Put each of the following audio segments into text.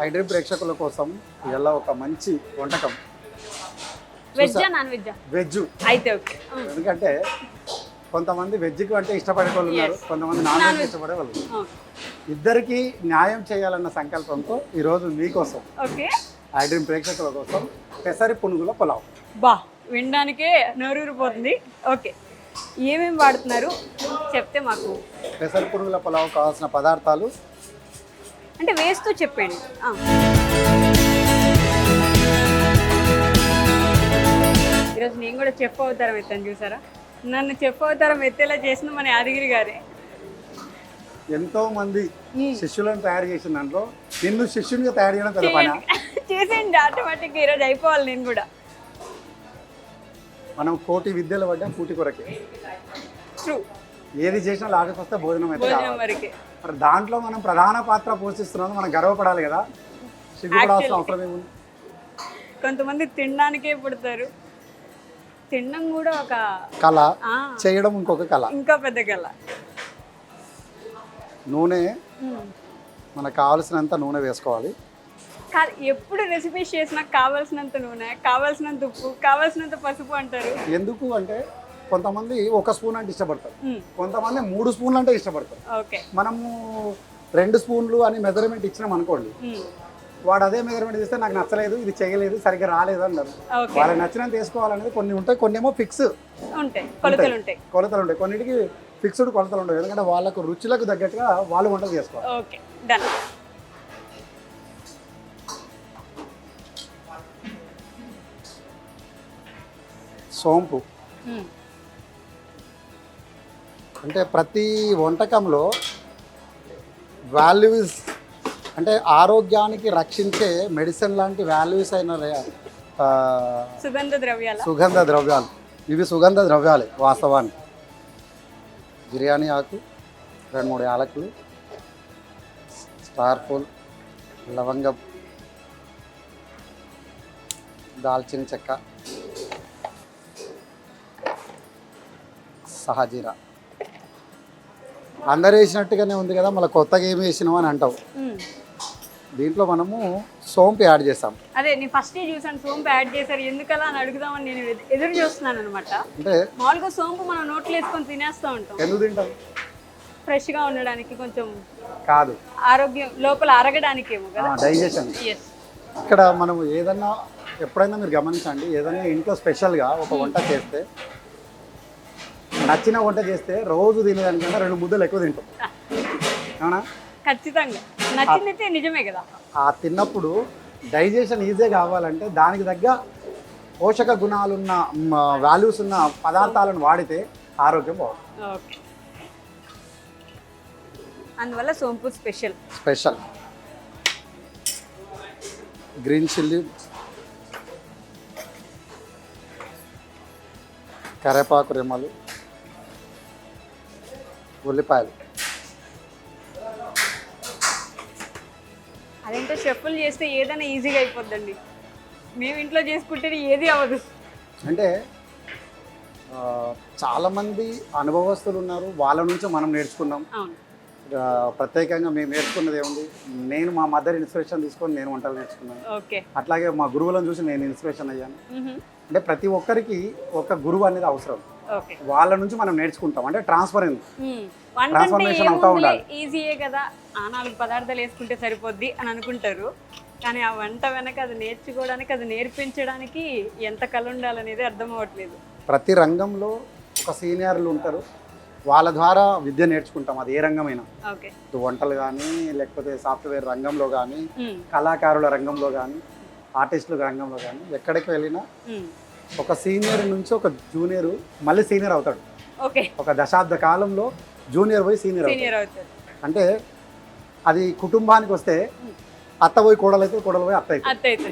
ఐడ్రీమ్ ప్రేక్షకుల కోసం ఇలా ఒక మంచి వంటకం. వెజ్జా నాన్ వెజ్జా? వెజ్. అయితే ఓకే. ఎందుకంటే కొంతమంది వెజ్కి అంటే ఇష్టపడే వాళ్ళు ఉన్నారు, కొంతమంది నాన్ వెజ్ ఇష్టపడే వాళ్ళు ఉన్నారు. ఇద్దరికి న్యాయం చేయాలన్న సంకల్పంతో ఈరోజు మీకోసం ఓకే ఐడ్రీమ్ ప్రేక్షకుల కోసం పెసరి పునుగుల పులావ్. బా, వినడానికే నోరూరిపోతుంది. ఓకే, ఏమేమి వాడుతున్నారు చెప్తే మాకు. పెసరి పునుగుల పులావ్ కావాల్సిన పదార్థాలు అంటే వేస్తూ చెప్పండి. ఈరోజు నేను కూడా చెఫ్ అవతారం ఎత్తాను, చూసారా? నన్ను చెఫ్ అవతారం ఎత్తేలా చేసిన మన యాదగిరి గారే. ఎంతో మంది శిష్యులను తయారు చేసిన దాంట్లో నిన్ను శిష్యునిగా తయారు చేయడం పెద్ద పని. చేసేయండి, ఆటోమేటిక్గా ఈరోజు అయిపోవాలి నేను కూడా. మనం కోటి విద్యలు పడ్డా కూటి కొరకే. ట్రూ. ఏది చేసినా లాగకి వస్తే భోజనం అయితే భోజనం కావాలి. వరకే. మరి దాంట్లో మనం ప్రధాన పాత్ర పోషిస్తున్నాం, మనం గర్వపడాలి కదా. సిగ్గుపడాల్సిన అవసరం ఏముంది? కొంతమంది తినడానికే పుడతారు, తినడం కూడా ఒక కళ, చేయడం ఇంకొక కళ, ఇంకా పెద్ద కళ. నూనె మనకు కావలసినంత నూనె వేసుకోవాలి. ఎప్పుడు రెసిపీస్ చేసినా కావాల్సినంత నూనె, కావాల్సినంత ఉప్పు, కావాల్సినంత పసుపు అంటారు. ఎందుకు అంటే కొంతమంది ఒక స్పూన్ అంటే ఇష్టపడతారు, కొంతమంది 3 స్పూన్లు అంటే ఇష్టపడతారు. ఓకే, మనము 2 స్పూన్లు అని మెజర్మెంట్ ఇచ్చినాం అనుకోండి, వాడు అదే మెజర్మెంట్ చేస్తే నాకు నచ్చలేదు, ఇది చేయలేదు, సరిగ్గా రాలేదు అన్నారు. వాళ్ళకి నచ్చినంత వేసుకోవాలనేది కొన్ని ఉంటాయి, కొన్ని ఏమో ఫిక్స్ ఉంటాయి, కొలతలు ఉంటాయి. కొన్నిటికి ఫిక్స్డ్ కొలతలు ఉండవు, ఎందుకంటే వాళ్ళకు రుచులకు తగ్గట్టుగా వాళ్ళు వంటలు చేసుకోవాలి. Okay, done. సోంపు అంటే ప్రతి వంటకంలో వాల్యూస్ అంటే ఆరోగ్యానికి రక్షించే మెడిసిన్ లాంటి వాల్యూస్ అయిన సుగంధ ద్రవ్యాలు. ఇవి సుగంధ ద్రవ్యాలే వాస్తవానికి. బిర్యానీ ఆకు, 2-3 యాలకులు, స్టార్ పూల్, లవంగం, దాల్చిన చెక్క, సహజీరా. అందరు వేసినట్టుగానే ఉంది కదా, మళ్ళీ కొత్తగా ఏమి వేసినావు అని అంటావు. దీంట్లో మనము సోంపు యాడ్ చేస్తాం. అదే నేను ఫస్ట్ చూసాను, సోంపు యాడ్ చేశారు, ఎందుకలా అని అడుగుదామని నేను ఎదురు చూస్తున్నాను అనమాట. అంటే మామూలుగా సోంపు మనం నోట్లో వేసుకొని తినేస్తూ ఉంటాం. ఎందుకు తింటాం? ఫ్రెష్గా ఉండడానికి, కొంచెం కాదు, ఆరోగ్యం లోపల అరగడానికి ఏమో కదా, డైజెషన్. ఇక్కడ మనం ఏదన్నా ఎప్పుడైనా మీరు గమనించండి, ఏదైనా ఇంట్లో స్పెషల్గా ఒక వంట చేస్తే, నచ్చిన వంట చేస్తే రోజు తినేదానికన్నా 2 ముద్దలు ఎక్కువ తింటాం, అవునా? ఖచ్చితంగా నచ్చిందైతే నిజమే కదా. ఆ తిన్నప్పుడు డైజెషన్ ఈజీగా కావాలంటే దానికి తగ్గ పోషక గుణాలున్న వాల్యూస్ ఉన్న పదార్థాలను వాడితే ఆరోగ్యం బాగుంటుంది. ఓకే, అందువల్ల సోంపు స్పెషల్. గ్రీన్ చిల్లీ, కరేపాకు రెమ్మలు, ఉల్లిపాయలు. అదేంటో షెఫ్లు చేస్తే ఏదైనా ఈజీగా అయిపోద్దండి, మేము ఇంట్లో చేసుకుంటే ఏది అవ్వదు. అంటే చాలామంది అనుభవస్తులు ఉన్నారు, వాళ్ళ నుంచి మనం నేర్చుకున్నాం. ప్రత్యేకంగా మేము నేర్చుకున్నది ఏముంది, నేను మా మదర్ ఇన్స్పిరేషన్ తీసుకొని నేను వంటలు నేర్చుకున్నాను. అట్లాగే మా గురువులను చూసి నేను ఇన్స్పిరేషన్ అయ్యాను. అంటే ప్రతి ఒక్కరికి ఒక గురువు అనేది అవసరం, వాళ్ళ నుంచి మనం నేర్చుకుంటాం. అంటే ట్రాన్స్ఫర్మేషన్ అవుతా ఉండాలి. ఈజీయే కదా, 4 పదార్థాలు వేసుకుంటే సరిపోద్ది అని అనుకుంటారు, కానీ ఆ వంట వెనక అది నేర్చుకోవడానికి, అది నేర్పించడానికి ఎంత కళ ఉండాలనేది అర్థం అవ్వట్లేదు. ప్రతి రంగంలో ఒక సీనియర్లు ఉంటారు, వాళ్ళ ద్వారా విద్య నేర్చుకుంటాం. అది ఏ రంగమైనా, వంటలు కానీ, లేకపోతే సాఫ్ట్వేర్ రంగంలో కానీ, కళాకారుల రంగంలో కానీ, ఆర్టిస్టుల రంగంలో కానీ, ఎక్కడికి వెళ్ళినా ఒక సీనియర్ నుంచి ఒక జూనియర్ మళ్ళీ సీనియర్ అవుతాడు. ఒక దశాబ్ద కాలంలో జూనియర్ పోయి సీనియర్ అవుతాడు. అంటే అది కుటుంబానికి వస్తే అత్త పోయి కోడలు అయితే, కోడలు పోయి అత్త అయితే.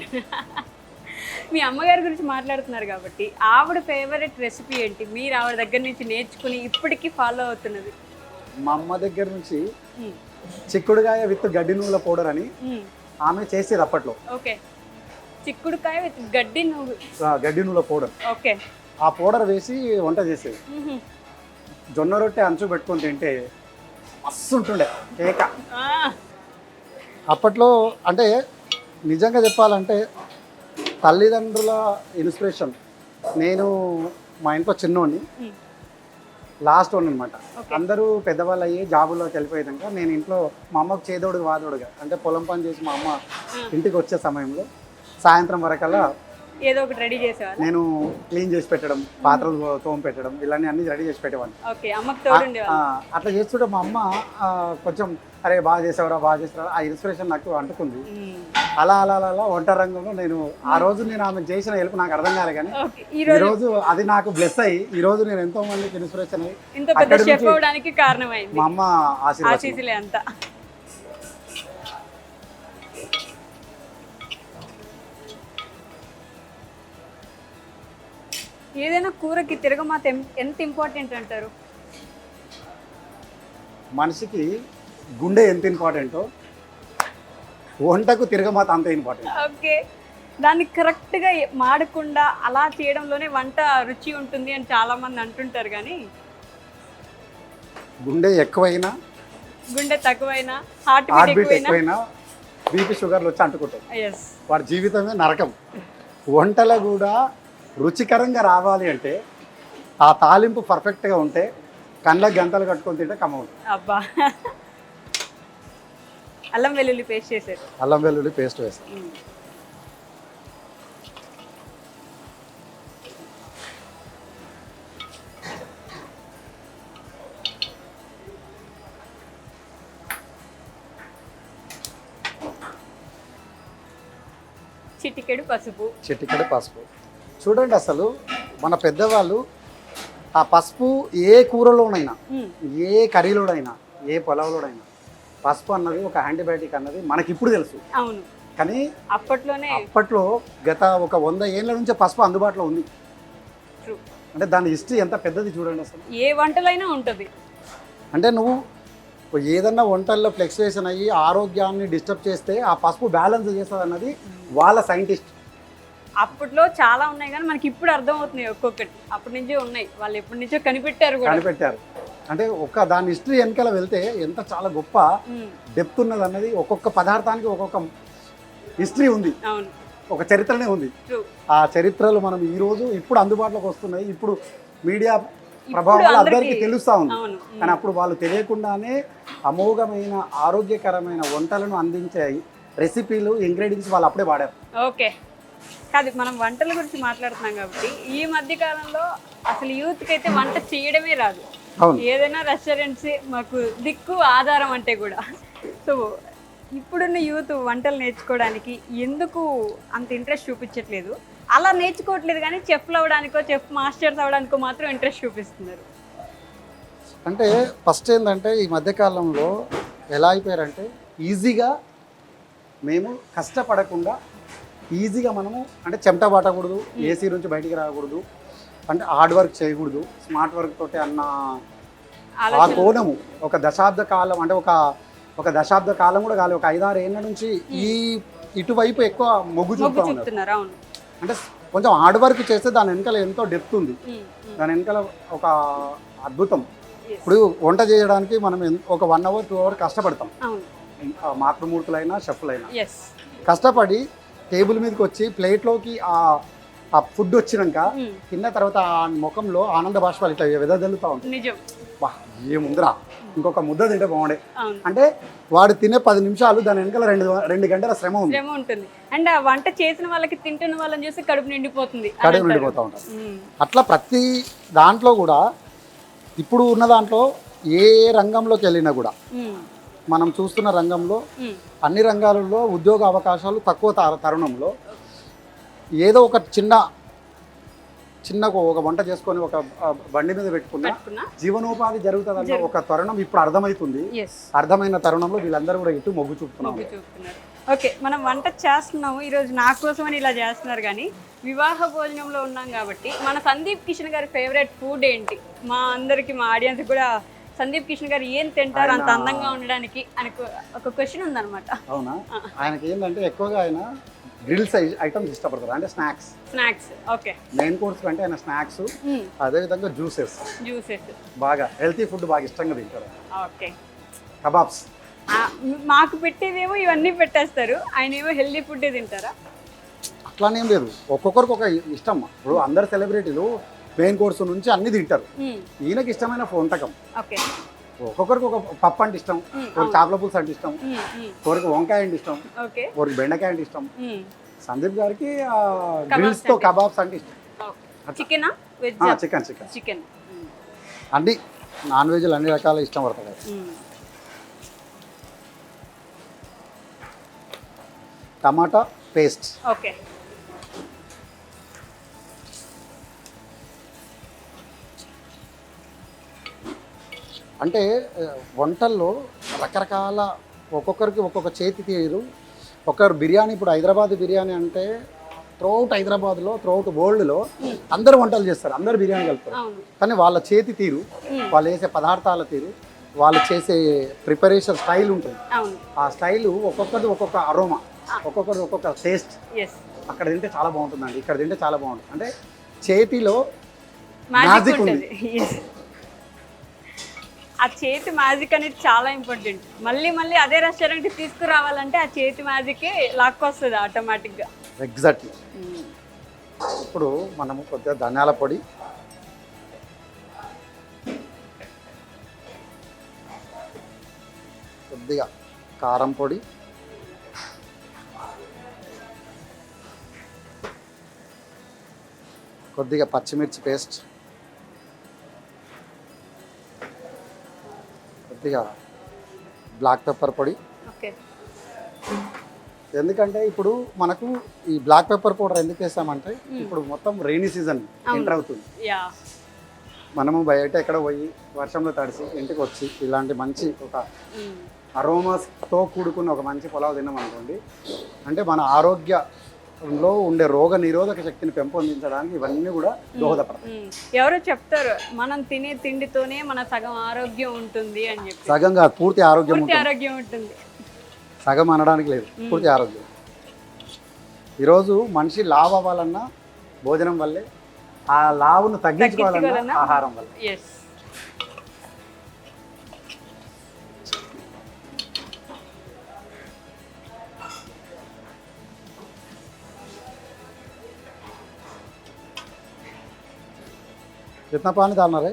మీ అమ్మగారి గురించి మాట్లాడుతున్నారు కాబట్టి, ఆవిడ ఫేవరెట్ రెసిపీ ఏంటి? మీరు ఆవిడ దగ్గర నుంచి నేర్చుకుని ఇప్పటికీ ఫాలో అవుతున్నది? మా అమ్మ దగ్గర నుంచి చిక్కుడుకాయ విత్ గడ్డి నూనెల పౌడర్ అని ఆమె చేసేది అప్పట్లో. ఓకే, చిక్కుడుకాయ విత్ గడ్డి నూనెల పౌడర్. ఓకే, ఆ పౌడర్ వేసి వంట చేసేది. జొన్న రొట్టె అంచు పెట్టుకొని తింటే మస్తు ఉంటుండే కేక. అప్పట్లో అంటే నిజంగా చెప్పాలంటే తల్లిదండ్రుల ఇన్స్పిరేషన్. నేను మా ఇంట్లో చిన్నోడిని, లాస్ట్ వన్ అనమాట. అందరూ పెద్దవాళ్ళు అయ్యి జాబుల్లోకి వెళ్ళిపోయేదాక నేను ఇంట్లో మా అమ్మకు చేదోడు వాదోడుగా, అంటే పొలం పని చేసి మా అమ్మ ఇంటికి వచ్చే సమయంలో సాయంత్రం వరకల్లా ఏదో ఒకటి రెడీ చేసేవాళ్ళు. నేను క్లీన్ చేసి పెట్టడం, పాత్రలు తోమ పెట్టడం, ఇలాంటి అన్ని రెడీ చేసి పెట్టేవాడిని. అట్లా చేస్తుంటే మా అమ్మ కొంచెం అరే బాగా చేసావరా బాగా చేసావరా, ఆ ఇన్స్పిరేషన్ నాకు అంటుకుంది. అలా అలా అలా వంట రంగంలో నేను ఆ రోజు నేను ఆమె చేసిన హెల్ప్ నాకు అర్థం కాలే, కానీ ఈ రోజు అది నాకు బ్లెస్ అయ్యి ఈ రోజు నేను ఎంతో మందికి ఇన్స్పిరేషన్ అయ్యి కారణమైంది మా అమ్మ ఆశీర్వాదం అంతా. ఏదైనా కూరకి తిరగమాత ఎంత ఇంపార్టెంట్ అంటారు? మనిషికి గుండె ఎంత ఇంపార్టెంటో వంటకు తిరగమాత అంత ఇంపార్టెంట్. ఓకే, దాన్ని కరెక్ట్గా మాడకుండా అలా చేయడంలోనే వంట రుచి ఉంటుంది అని చాలా మంది అంటుంటారు. కానీ గుండె ఎక్కువైనా, గుండె తక్కువైనా, హార్ట్ బీట్ ఎక్కువైనా బీపీ షుగర్లు వచ్చి అంటుకుంటాయి. వాడి జీవితమే నరకం. వంటలో కూడా రుచికరంగా రావాలి అంటే ఆ తాలింపు పర్ఫెక్ట్గా ఉంటే కళ్ళకి గంటలు కట్టుకొని తింటే కమ్మవుతుంది. అబ్బా, అల్లం వెల్లుల్లి పేస్ట్ చేశారు. అల్లం వెల్లుల్లి పేస్ట్ వేసారు. చిటికెడు పసుపు. చిటికెడు పసుపు. చూడండి, అసలు మన పెద్దవాళ్ళు ఆ పసుపు ఏ కూరలోనైనా, ఏ కర్రీలోనైనా, ఏ పొలంలోనైనా పసుపు అన్నది ఒక యాంటీబయాటిక్ అన్నది మనకి ఇప్పుడు తెలుసు. అవును, కానీ అప్పట్లో గత ఒక 100 ఏళ్ళ నుంచి పసుపు అందుబాటులో ఉంది. అంటే దాని హిస్టరీ ఎంత పెద్దది చూడండి. అసలు ఏ వంటలైనా ఉంటుంది. అంటే నువ్వు ఏదన్నా వంటల్లో ఫ్లెక్చువేషన్ అయ్యి ఆరోగ్యాన్ని డిస్టర్బ్ చేస్తే ఆ పసుపు బ్యాలెన్స్ చేస్తుంది అన్నది వాళ్ళ సైంటిస్ట్. అప్పట్లో చాలా ఉన్నాయి కానీ మనకి ఇప్పుడు అర్థమవుతున్నాయి ఒక్కొక్కటి. అప్పటి నుంచే ఉన్నాయి, వాళ్ళు ఎప్పటి నుంచో కనిపెట్టారు. అంటే దాని హిస్టరీ వెనకాల వెళ్తే ఎంత చాలా గొప్ప డెప్త్ ఉన్నది అన్నది. ఒక్కొక్క పదార్థానికి ఒక్కొక్క హిస్టరీ ఉంది, ఒక చరిత్రనే ఉంది. ఆ చరిత్రలు మనం ఈరోజు ఇప్పుడు అందుబాటులోకి వస్తున్నాయి. ఇప్పుడు మీడియా ప్రభావం అందరికీ తెలుస్తూ ఉంది. కానీ అప్పుడు వాళ్ళు తెలియకుండానే అమోఘమైన ఆరోగ్యకరమైన వంటలను అందించే రెసిపీలు, ఇంగ్రీడియంట్స్ వాళ్ళు అప్పుడే వాడారు. ఓకే, కాదు, మనం వంటల గురించి మాట్లాడుతున్నాం కాబట్టి ఈ మధ్య కాలంలో అసలు యూత్కి అయితే వంట చేయడమే రాదు. ఏదైనా రెస్టారెంట్స్ మాకు దిక్కు ఆధారం అంటే కూడా. సో ఇప్పుడున్న యూత్ వంటలు నేర్చుకోవడానికి ఎందుకు అంత ఇంట్రెస్ట్ చూపించట్లేదు? అలా నేర్చుకోవట్లేదు కానీ చెఫ్లు అవ్వడానికో, చెఫ్ మాస్టర్స్ అవ్వడానికో మాత్రం ఇంట్రెస్ట్ చూపిస్తున్నారు. అంటే ఫస్ట్ ఏంటంటే ఈ మధ్యకాలంలో ఎలా అయిపోయారంటే ఈజీగా మేము కష్టపడకుండా ఈజీగా మనము అంటే చెమట పట్టకూడదు, ఏసీ నుంచి బయటికి రాకూడదు, అంటే హార్డ్ వర్క్ చేయకూడదు, స్మార్ట్ వర్క్ తోటి అన్న ఆ కోణము ఒక దశాబ్ద కాలం, అంటే ఒక దశాబ్ద కాలం కూడా కాదు, ఒక 5-6 ఏళ్ళ నుంచి ఈ ఇటువైపు ఎక్కువ మొగ్గు చూపుతా ఉన్నారు. అంటే కొంచెం హార్డ్ వర్క్ చేస్తే దాని వెనకాల ఎంతో డెప్త్ ఉంది, దాని వెనకాల ఒక అద్భుతం. ఇప్పుడు వంట చేయడానికి మనం ఒక 1 hour 2 hours కష్టపడతాం, మాతృమూర్తులైనా షెఫ్లైనా కష్టపడి టేబుల్ మీదకి వచ్చి ప్లేట్లోకి ఆ ఫుడ్ వచ్చినాక తిన్న తర్వాత ఆ ముఖంలో ఆనంద బాష్పాలు ఇట్లా వెదజల్లుతూ ఉంటాయి. వా ఏముందిరా, ఇంకొక ముద్ద తింటే బాగుండే అంటే వాడు తినే 10 నిమిషాలు దాని వెనకాల 2 గంటల శ్రమ ఉంటుంది. అండ్ ఆ వంట చేసిన వాళ్ళకి తింటున్న వాళ్ళని చూసి కడుపు నిండిపోతూ ఉంటారు. అట్లా ప్రతి దాంట్లో కూడా ఇప్పుడు ఉన్న దాంట్లో ఏ రంగంలోకి వెళ్ళినా కూడా మనం చూస్తున్న రంగంలో అన్ని రంగాలలో ఉద్యోగ అవకాశాలు తక్కువ తరుణంలో ఏదో ఒక చిన్న ఒక వంట చేసుకొని ఒక బండి మీద పెట్టుకున్న జీవనోపాధి జరుగుతుందన్న ఒక తరుణం ఇప్పుడు అర్థమవుతుంది. అర్థమైన తరుణంలో వీళ్ళందరూ కూడా ఇటు మొగ్గు చూపుతున్నారు. ఓకే, మనం వంట చేస్తున్నాము ఈరోజు నా కోసమని ఇలా చేస్తున్నారు, కానీ వివాహ భోజనంలో ఉన్నాం కాబట్టి మన సందీప్ కిషన్ గారి ఫేవరెట్ ఫుడ్ ఏంటి? మా అందరికి, మా ఆడియన్స్ కూడా సందీప్ కిషన్ గారు ఏం తింటారు అంత అందంగా ఉండడానికి అని ఒక క్వశ్చన్ ఉందన్నమాట. అవునా? ఆయనకి ఏంటంటే ఎక్కువగా ఆయన గ్రిల్స్ ఐటమ్స్ ఇష్టపడతారు, అంటే స్నాక్స్. ఓకే, మెయిన్ కోర్స్ కంటే ఆయన స్నాక్స్, అదే విధంగా జ్యూసెస్ బాగా హెల్తీ ఫుడ్ బాగా ఇష్టంగా తింటారు. ఓకే, కబాబ్స్ మాకు పెట్టేదేమో ఇవన్నీ పెట్టేస్తారు, ఆయన ఏమో హెల్దీ ఫుడ్ తింటారా? అట్లానేం లేదు, ఒక్కొక్కరికి ఒక ఇష్టం. ఇప్పుడు అందరు సెలబ్రిటీలు మెయిన్ కోర్సు నుంచి అన్ని తింటారు, ఈయనకి ఇష్టమైన వంటకం. ఓకే, ఒక్కొక్కరికి ఒక పప్పు అంటే ఇష్టం, ఒకరికి చేపల పులుసు అంటే ఇష్టం, ఒకరికి వంకాయ అంటే ఇష్టం, ఒకరికి బెండకాయ అంటే ఇష్టం. సందీప్ గారికి గ్రిల్స్ తో కబాబ్స్ అంటే ఇష్టం. చికెన్ చికెన్ చికెన్ చికెన్ అన్ని నాన్ వెజ్లు అన్ని రకాల ఇష్టం పడతాయి. టమాటా పేస్ట్. ఓకే, అంటే వంటల్లో రకరకాల ఒక్కొక్కరికి ఒక్కొక్క చేతి తీరు. ఒకరు బిర్యానీ, ఇప్పుడు హైదరాబాద్ బిర్యానీ అంటే త్రూఅవుట్ హైదరాబాద్లో, త్రూఅవుట్ వరల్డ్లో అందరు వంటలు చేస్తారు, అందరు బిర్యానీ కలుపుతారు. కానీ వాళ్ళ చేతి తీరు, వాళ్ళు వేసే పదార్థాల తీరు, వాళ్ళు చేసే ప్రిపరేషన్ స్టైల్ ఉంటుంది. ఆ స్టైల్ ఒక్కొక్కరిది ఒక్కొక్క అరోమా, ఒక్కొక్కరిది ఒక్కొక్క టేస్ట్. అక్కడ తింటే చాలా బాగుంటుందండి, ఇక్కడ తింటే చాలా బాగుంటుంది. అంటే చేతిలో మ్యాజిక్ ఉంది. ఆ చేతి మ్యాజిక్ అనేది చాలా ఇంపార్టెంట్. మళ్ళీ మళ్ళీ అదే రెస్టారెంట్ తీసుకురావాలంటే ఆ చేతి మ్యాజికే లాక్కొస్తుంది ఆటోమేటిక్గా. ఎగ్జాక్ట్లీ. ఇప్పుడు మనము కొద్దిగా ధనియాల పొడి, కొద్దిగా కారం పొడి, కొద్దిగా పచ్చిమిర్చి పేస్ట్, కొద్దిగా బ్లాక్ పెప్పర్ పొడి. ఎందుకంటే ఇప్పుడు మనకు ఈ బ్లాక్ పెప్పర్ పౌడర్ ఎందుకు వేస్తామంటే ఇప్పుడు మొత్తం రెయినీ సీజన్ ఎంటర్ అవుతుంది. మనము బయట ఎక్కడ పోయి వర్షంలో తడిసి ఇంటికి వచ్చి ఇలాంటి మంచి ఒక అరోమాస్తో కూడుకున్న ఒక మంచి పులావ్ తిన్నాం అనుకోండి, అంటే మన ఆరోగ్యంలో ఉండే రోగ నిరోధక శక్తిని పెంపొందించడానికి ఇవన్నీ కూడా దోహదపడతాయి. ఎవరో చెప్తారు మనం తినే తిండితోనే మన సగం ఆరోగ్యం ఉంటుంది అని చెప్పి. సగం కాదు, పూర్తి ఆరోగ్యం ఉంటుంది. సగం అనడానికి లేదు, పూర్తి ఆరోగ్యం. ఈరోజు మనిషి లావు అవ్వాలన్నా భోజనం వల్లే, ఆ లావును తగ్గించుకోవాలన్నా ఆహారం వల్ల. कितना पानी डालना है?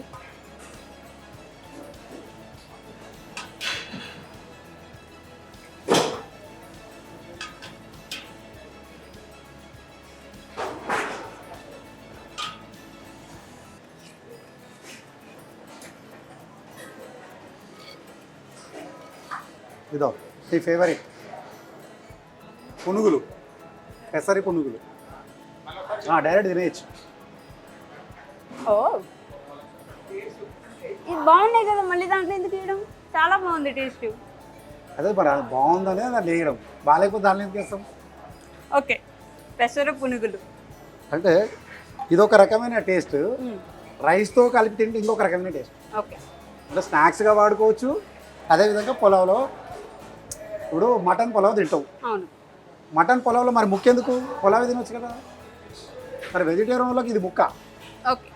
ఇదో నీ ఫేవరెట్ పునుగులు, పెసరి పునుగులు. డైరెక్ట్ తినేయచ్చు. ఓ, ఇది బాగున్నాయి కదా, మళ్ళీ దాంట్లో ఎందుకు వేయడం? చాలా బాగుంది టేస్ట్. అదే మరి అది బాగుందనే దాన్ని వేయడం, బాగాలేకపోతే దాన్ని ఎందుకు వేస్తాం? ఓకే, పెసర పునుగులు అంటే ఇదొక రకమైన టేస్ట్, రైస్తో కలిపి తింటే ఇంకొక రకమైన టేస్ట్. ఓకే, అంటే స్నాక్స్గా వాడుకోవచ్చు. అదేవిధంగా పొలావ్లో, ఇప్పుడు మటన్ పొలావ్ తింటావు, మటన్ పొలావ్లో మరి ముక్క ఎందుకు? పొలావ్ తినొచ్చు కదా. మరి వెజిటేరియన్ వాళ్ళకి ఇది ముక్క. ఓకే,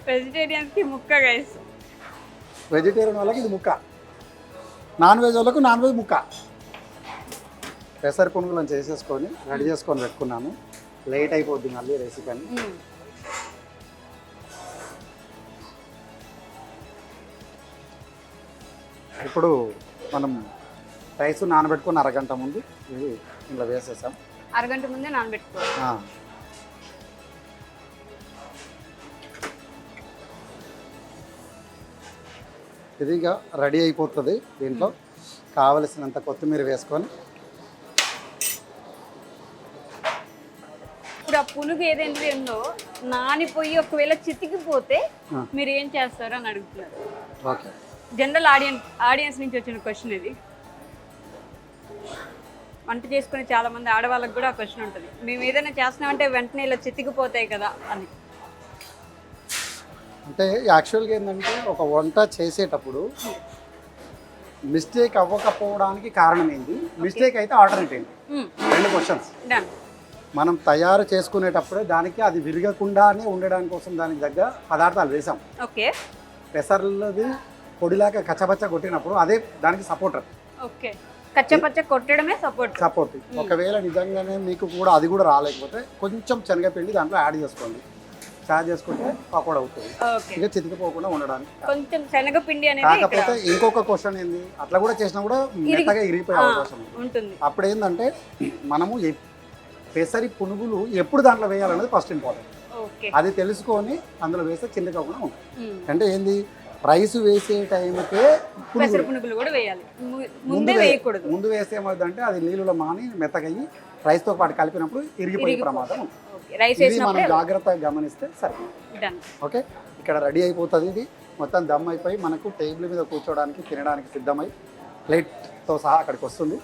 వెజిటేరియన్కి ముక్క గైస్, వెజిటేరియన్ వాళ్ళకి ఇది ముక్క, నాన్ వెజ్ వాళ్ళకు నాన్ వెజ్ ముక్క. పెసరి పునుగులను చేసేసుకొని రెడీ చేసుకొని పెట్టుకున్నాను. లేట్ అయిపోద్ది మళ్ళీ రెసిపీ అని. ఇప్పుడు మనం రైస్ నానబెట్టుకుని అరగంట ముందు ఇది ఇంట్లో వేసేసాం. అరగంట ముందే నానబెట్టుకోవాలి. ఇది ఇక రెడీ అయిపోతుంది. దీంట్లో కావలసినంత కొత్తిమీర వేసుకొని, ఇప్పుడు ఆ పునుగు ఏదైతే ఉందో నానిపోయి ఒకవేళ చితికిపోతే మీరు ఏం చేస్తారు అని అడుగుతున్నారు. ఓకే, జనరల్ ఆడియన్స్ నుంచి వచ్చిన క్వశ్చన్ ఇది. వంట చేసుకునే చాలా మంది ఆడవాళ్ళకి కూడా ఆ క్వశ్చన్ ఉంటుంది, మేము ఏదైనా చేస్తున్నామంటే వెంటనే ఇలా చితికిపోతాయి కదా అని. అంటే యాక్చువల్గా ఏంటంటే ఒక వంట చేసేటప్పుడు మిస్టేక్ అవ్వకపోవడానికి కారణం ఏంటి, మిస్టేక్ అయితే ఆల్టర్నేట్ ఏంటి, రెండు క్వశ్చన్స్. మనం తయారు చేసుకునేటప్పుడే దానికి అది విరగకుండానే ఉండడానికి కోసం దానికి తగ్గ పదార్థాలు వేసాం. ఓకే, పెసర్లది పొడిలాగా కచ్చపచ్చ కొట్టినప్పుడు అదే దానికి సపోర్టర్. ఓకే, కచ్చపచ్చ కొట్టడమే సపోర్ట్. ఒకవేళ నిజంగానే మీకు కూడా అది కూడా రాలేకపోతే కొంచెం శనగపిండి దాంట్లో యాడ్ చేసుకోండి. చార్జ్ చేసుకుంటే పకోడా అవుతుంది. ఇక చితికిపోకుండా ఉండడానికి. కొంచెం శనగపిండి అనేది. కాకపోతే ఇంకొక క్వశ్చన్ ఏంది, అట్లా కూడా చేసినా కూడా మెత్తగా ఇరిగిపోయే అవకాశం ఉంటుంది. అప్పుడు ఏంటంటే మనము పెసరి పునుగులు ఎప్పుడు దాంట్లో వేయాలనేది ఫస్ట్ ఇంపార్టెంట్. అది తెలుసుకొని అందులో వేస్తే చిన్నకాకుండా ఉంటుంది. అంటే ఏంది, రైస్ వేసే టైంకే పునుగులు కూడా వేయాలి, ముందే వేయకూడదు. ముందు వేస్తే ఏమవుతుందంటే అది నీళ్ళలో మాని మెత్తగయ్యి రైస్తో పాటు కలిపినప్పుడు ఇరిగిపోయే ప్రమాదం ఉంటుంది. ఇది మనం జాగ్రత్తగా గమనిస్తే సరే. ఓకే, ఇక్కడ రెడీ అయిపోతుంది. ఇది మొత్తం దమ్ అయిపోయి మనకు టేబుల్ మీద కూర్చోడానికి తినడానికి సిద్ధమై ప్లేట్తో సహా అక్కడికి వస్తుంది.